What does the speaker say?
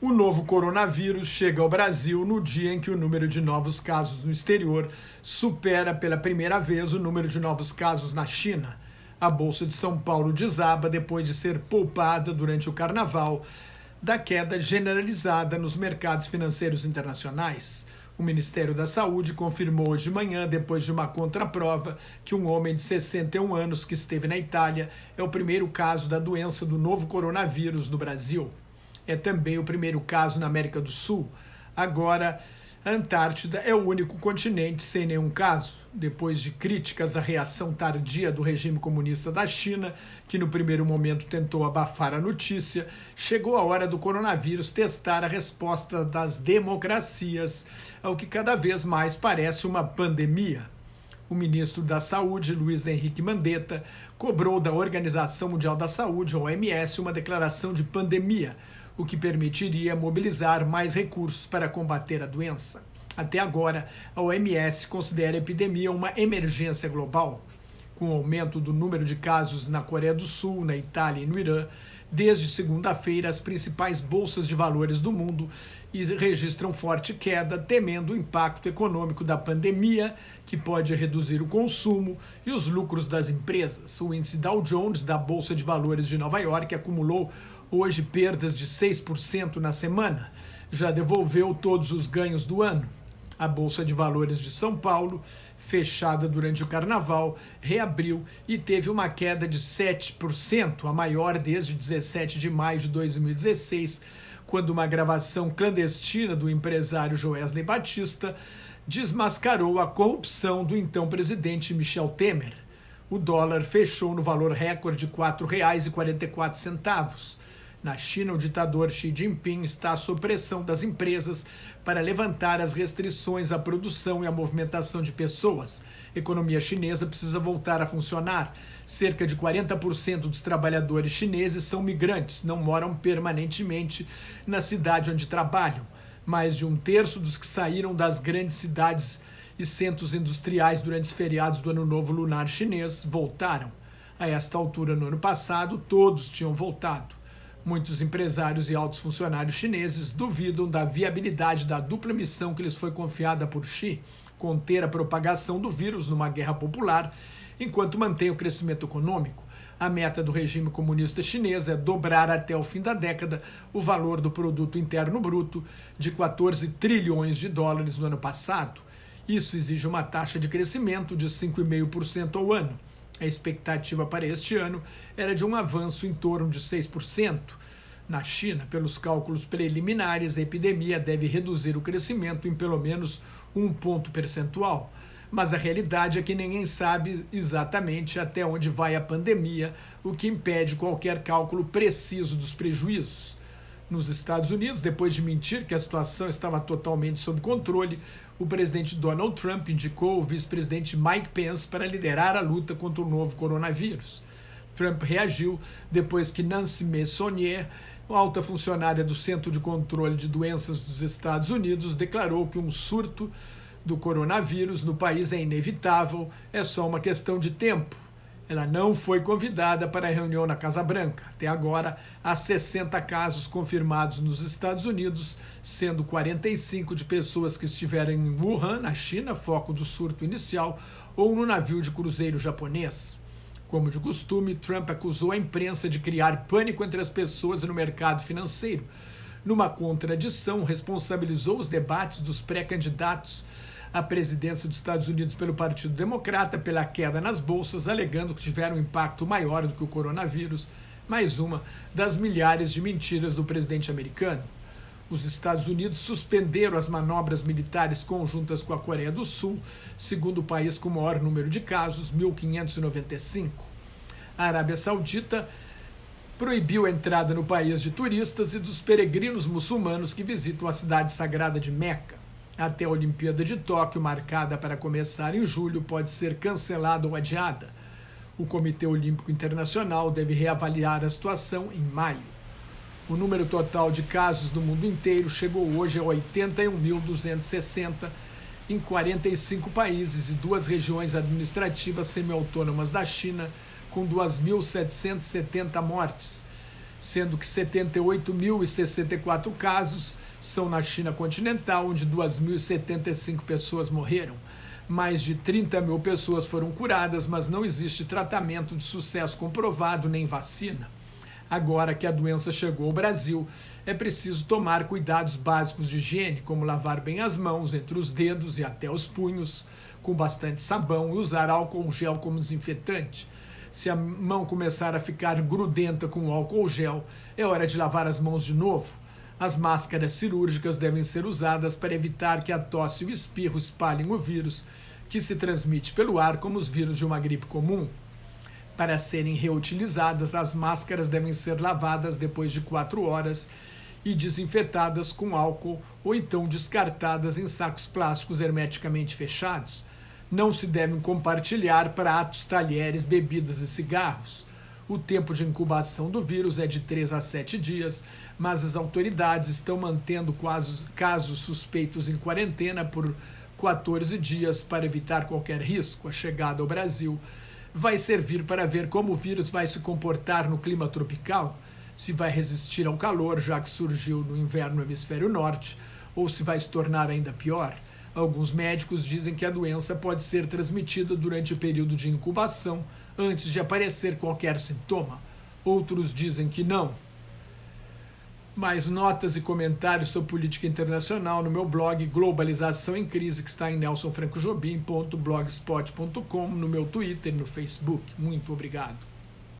O novo coronavírus chega ao Brasil no dia em que o número de novos casos no exterior supera pela primeira vez o número de novos casos na China. A Bolsa de São Paulo desaba depois de ser poupada durante o carnaval da queda generalizada nos mercados financeiros internacionais. O Ministério da Saúde confirmou hoje de manhã, depois de uma contraprova, que um homem de 61 anos que esteve na Itália é o primeiro caso da doença do novo coronavírus no Brasil. É também o primeiro caso na América do Sul. Agora, a Antártida é o único continente sem nenhum caso. Depois de críticas à reação tardia do regime comunista da China, que no primeiro momento tentou abafar a notícia, chegou a hora do coronavírus testar a resposta das democracias ao que cada vez mais parece uma pandemia. O ministro da Saúde, Luiz Henrique Mandetta, cobrou da Organização Mundial da Saúde, OMS, uma declaração de pandemia, o que permitiria mobilizar mais recursos para combater a doença. Até agora, a OMS considera a epidemia uma emergência global. Com o aumento do número de casos na Coreia do Sul, na Itália e no Irã, desde segunda-feira, as principais bolsas de valores do mundo registram forte queda, temendo o impacto econômico da pandemia, que pode reduzir o consumo e os lucros das empresas. O índice Dow Jones, da Bolsa de Valores de Nova York, acumulou hoje perdas de 6% na semana. Já devolveu todos os ganhos do ano. A Bolsa de Valores de São Paulo, fechada durante o carnaval, reabriu e teve uma queda de 7%, a maior desde 17 de maio de 2016, quando uma gravação clandestina do empresário Joesley Batista desmascarou a corrupção do então presidente Michel Temer. O dólar fechou no valor recorde de R$ 4,44. Na China, o ditador Xi Jinping está sob pressão das empresas para levantar as restrições à produção e à movimentação de pessoas. A economia chinesa precisa voltar a funcionar. Cerca de 40% dos trabalhadores chineses são migrantes, não moram permanentemente na cidade onde trabalham. Mais de um terço dos que saíram das grandes cidades e centros industriais durante os feriados do Ano Novo Lunar Chinês voltaram. A esta altura, no ano passado, todos tinham voltado. Muitos empresários e altos funcionários chineses duvidam da viabilidade da dupla missão que lhes foi confiada por Xi, conter a propagação do vírus numa guerra popular, enquanto mantém o crescimento econômico. A meta do regime comunista chinês é dobrar até o fim da década o valor do produto interno bruto de 14 trilhões de dólares no ano passado. Isso exige uma taxa de crescimento de 5,5% ao ano. A expectativa para este ano era de um avanço em torno de 6%. Na China, pelos cálculos preliminares, a epidemia deve reduzir o crescimento em pelo menos 1 ponto percentual. Mas a realidade é que ninguém sabe exatamente até onde vai a pandemia, o que impede qualquer cálculo preciso dos prejuízos. Nos Estados Unidos, depois de mentir que a situação estava totalmente sob controle, o presidente Donald Trump indicou o vice-presidente Mike Pence para liderar a luta contra o novo coronavírus. Trump reagiu depois que Nancy Messonnier, alta funcionária do Centro de Controle de Doenças dos Estados Unidos, declarou que um surto do coronavírus no país é inevitável, é só uma questão de tempo. Ela não foi convidada para a reunião na Casa Branca. Até agora, há 60 casos confirmados nos Estados Unidos, sendo 45 de pessoas que estiveram em Wuhan, na China, foco do surto inicial, ou no navio de cruzeiro japonês. Como de costume, Trump acusou a imprensa de criar pânico entre as pessoas e no mercado financeiro. Numa contradição, responsabilizou os debates dos pré-candidatos à presidência dos Estados Unidos pelo Partido Democrata pela queda nas bolsas, alegando que tiveram um impacto maior do que o coronavírus, mais uma das milhares de mentiras do presidente americano. Os Estados Unidos suspenderam as manobras militares conjuntas com a Coreia do Sul, segundo o país com o maior número de casos, 1.595. A Arábia Saudita proibiu a entrada no país de turistas e dos peregrinos muçulmanos que visitam a cidade sagrada de Meca. Até a Olimpíada de Tóquio, marcada para começar em julho, pode ser cancelada ou adiada. O Comitê Olímpico Internacional deve reavaliar a situação em maio. O número total de casos no mundo inteiro chegou hoje a 81.260 em 45 países e 2 regiões administrativas semi-autônomas da China, com 2.770 mortes. sendo que 78.064 casos são na China continental, onde 2.075 pessoas morreram. Mais de 30 mil pessoas foram curadas, mas não existe tratamento de sucesso comprovado nem vacina. Agora que a doença chegou ao Brasil, é preciso tomar cuidados básicos de higiene, como lavar bem as mãos entre os dedos e até os punhos, com bastante sabão, e usar álcool gel como desinfetante. Se a mão começar a ficar grudenta com o álcool gel, é hora de lavar as mãos de novo. As máscaras cirúrgicas devem ser usadas para evitar que a tosse e o espirro espalhem o vírus, que se transmite pelo ar como os vírus de uma gripe comum. Para serem reutilizadas, as máscaras devem ser lavadas depois de 4 horas e desinfetadas com álcool ou então descartadas em sacos plásticos hermeticamente fechados. Não se devem compartilhar pratos, talheres, bebidas e cigarros. O tempo de incubação do vírus é de 3 a 7 dias, mas as autoridades estão mantendo casos suspeitos em quarentena por 14 dias para evitar qualquer risco. A chegada ao Brasil vai servir para ver como o vírus vai se comportar no clima tropical, se vai resistir ao calor, já que surgiu no inverno no hemisfério norte, ou se vai se tornar ainda pior. Alguns médicos dizem que a doença pode ser transmitida durante o período de incubação, antes de aparecer qualquer sintoma. Outros dizem que não. Mais notas e comentários sobre política internacional no meu blog Globalização em Crise, que está em nelsonfrancojobim.blogspot.com, no meu Twitter e no Facebook. Muito obrigado.